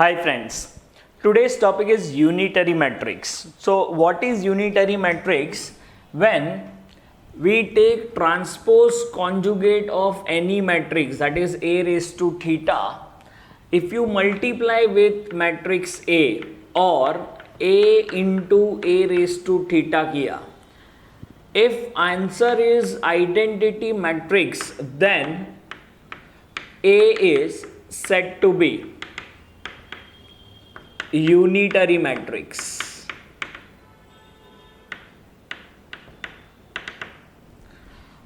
Hi friends, today's topic is unitary matrix. So what is unitary matrix? When we take transpose conjugate of any matrix, that is A raised to theta, if you multiply with matrix A or A into A raised to theta किया, if answer is identity matrix, then A is said to be unitary matrix.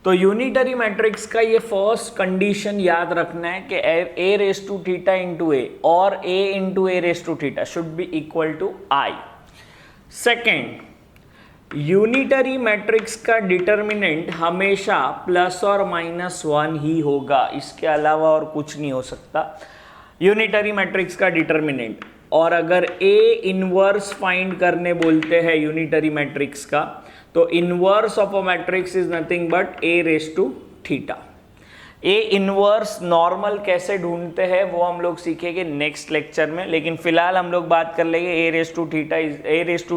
तो unitary matrix का ये first condition याद रखना है कि A raise to theta into A और A into A raise to theta should be equal to I. Second, unitary matrix का determinant हमेशा प्लस और माइनस वन ही होगा, इसके अलावा और कुछ नहीं हो सकता यूनिटरी मैट्रिक्स का डिटर्मिनेंट. और अगर ए इनवर्स फाइंड करने बोलते हैं यूनिटरी मैट्रिक्स का, तो inverse of a matrix is nothing but A raise to theta. A inverse normal कैसे ढूंढते हैं वो हम लोग सीखेंगे नेक्स्ट लेक्चर में, लेकिन फिलहाल हम लोग बात कर लेंगे A raise to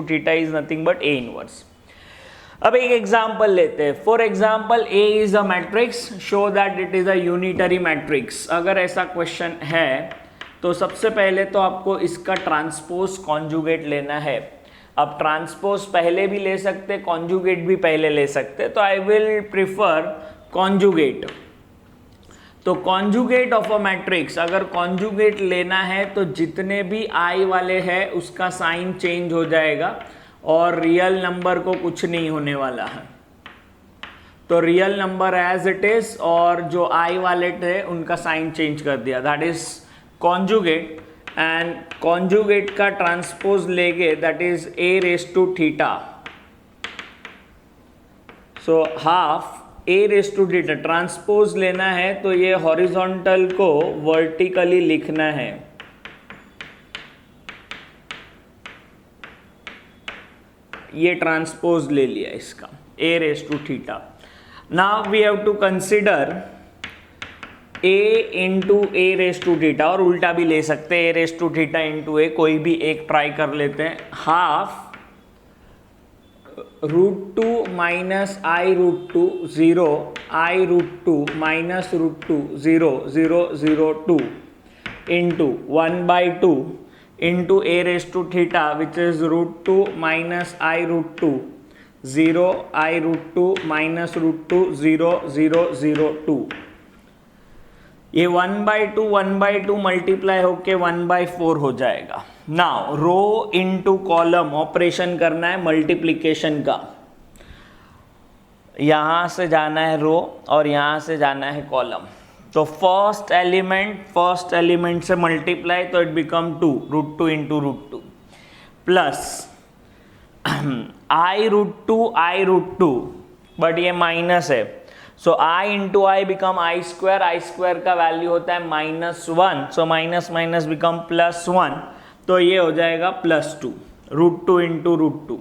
theta is nothing but A inverse. अब एक एग्जाम्पल लेते हैं. For example A is a matrix, show that it is a unitary matrix. अगर ऐसा क्वेश्चन है तो सबसे पहले तो आपको इसका ट्रांसपोज कॉन्जुगेट लेना है. अब ट्रांसपोज पहले भी ले सकते, कॉन्जुगेट भी पहले ले सकते, तो आई विल प्रिफर कॉन्जुगेट. तो कॉन्जुगेट ऑफ अ मैट्रिक्स, अगर कॉन्जुगेट लेना है तो जितने भी आई वाले हैं उसका साइन चेंज हो जाएगा और रियल नंबर को कुछ नहीं होने वाला है. तो real number as it is और जो आई वाले थे उनका साइन चेंज कर दिया, that is conjugate. And conjugate का ट्रांसपोज लेंगे, that is a raise to theta. So half a raise to theta transpose लेना है तो ये हॉरिजॉन्टल को वर्टिकली लिखना है. ये ट्रांसपोज ले लिया इसका a raise to theta. Now we have to consider a into A raise to theta, और उल्टा भी ले सकते हैं, A raise to theta into A, कोई भी एक ट्राई कर लेते हैं. Half root two minus i root two zero, i root two minus root two zero zero zero two into one by two into A raise to theta which is root two minus i root two zero i root two minus root two zero zero zero two. ये 1/2 multiply होके 1/4 हो जाएगा. Now row into column operation करना है multiplication का. यहां से जाना है रो और यहां से जाना है कॉलम. तो फर्स्ट एलिमेंट से मल्टीप्लाई, तो it become 2 √2 into √2 plus i root two but ये माइनस है, so i into i become i square का वैल्यू होता है -1, सो माइनस माइनस बिकम +1, तो ये हो जाएगा +2 √2 इंटू √2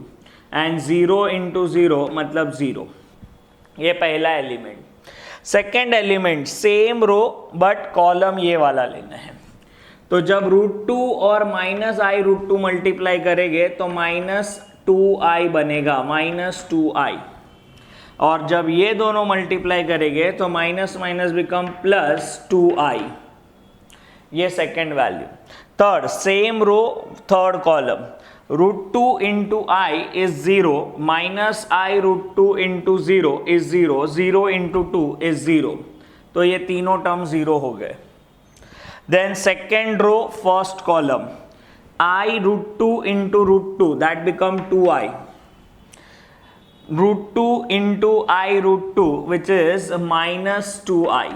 एंड 0 इंटू 0 मतलब 0. ये पहला element. Second element same row but column ये वाला लेना है. तो जब √2 और -i√2 मल्टीप्लाई करेंगे तो -2i बनेगा, -2i. और जब ये दोनों मल्टीप्लाई करेंगे तो माइनस माइनस बिकम +2i. ये second value. Third same row third column, √2 into i is 0 minus i √2 into 0 is 0 0 into 2 is 0, तो ये तीनों टर्म 0 हो गए. Then second row first column, i √2 into √2 that become 2i. √2 into I √2 which is -2i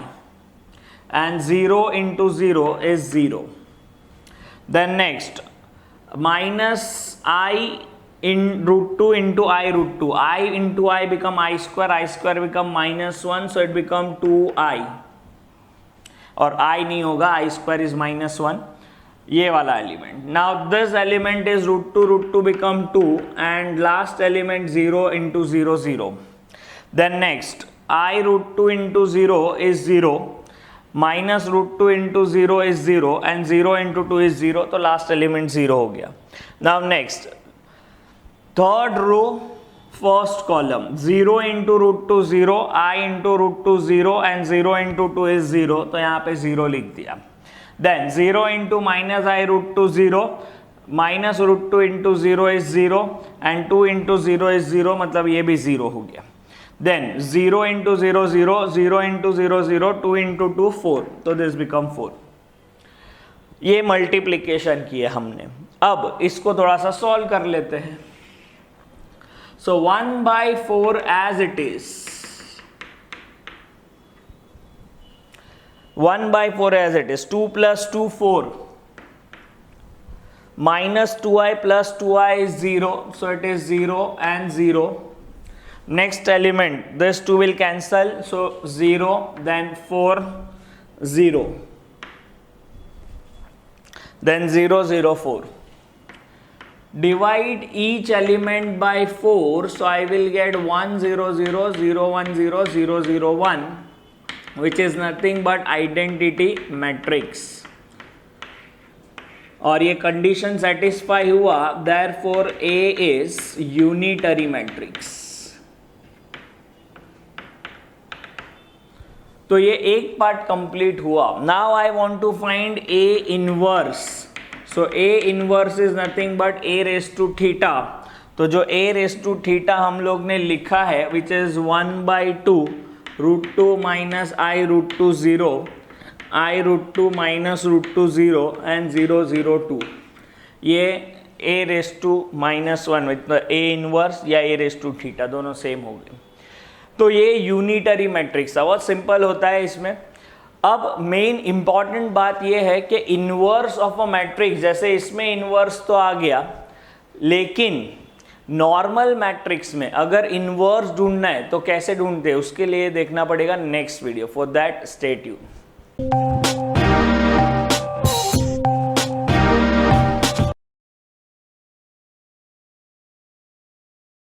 and 0 into 0 is 0. Then next minus I in √2 into I √2, I into I become I square become -1, so it become 2i, और I नहीं होगा, I square is -1. ये वाला element. Now this element is √2 become 2 and last element 0 into 0 0. Then next I √2 into 0 is 0 minus root two into zero is zero and zero into two is zero, तो last element zero हो गया. Now next third row first column, 0 into root two zero, i into root two zero and 0 into two is zero, तो यहाँ पे zero लिख दिया. Then 0 into minus i root two zero, minus root two into zero is zero and 2 into zero is zero, मतलब ये भी zero हो गया. Then 0 into zero zero, 0 into zero zero, 2 into two 4, तो दिस बिकम 4. ये multiplication किया हमने. अब इसको थोड़ा सा सॉल्व कर लेते हैं. So 1/4 as it is. 1/4 as it is. 2 plus 2 4. Minus 2i plus 2i is 0. So it is 0 and 0. Next element. This 2 will cancel. So 0 then 4 0. Then 0 0 4. Divide each element by 4, so I will get 1 0 0 0 1 0 0 0 1, which is nothing but identity matrix. और ये condition satisfy हुआ, therefore A is unitary matrix. तो ये एक part complete हुआ. Now I want to find A inverse. So A inverse is nothing but A raise to theta. तो जो A raise to theta हम लोग ने लिखा है, which is 1/2 root two minus i root two zero, i root two minus root two zero and 0 0 2. ये A raise to minus one with A inverse या A raise to theta दोनों same हो गए. तो ये यूनिटरी मैट्रिक्स था, बहुत simple होता है इसमें. अब मेन इंपॉर्टेंट बात यह है कि इनवर्स ऑफ अ मैट्रिक्स, जैसे इसमें इनवर्स तो आ गया, लेकिन नॉर्मल मैट्रिक्स में अगर इनवर्स ढूंढना है तो कैसे ढूंढते हैं, उसके लिए देखना पड़ेगा next video. For that stay tuned.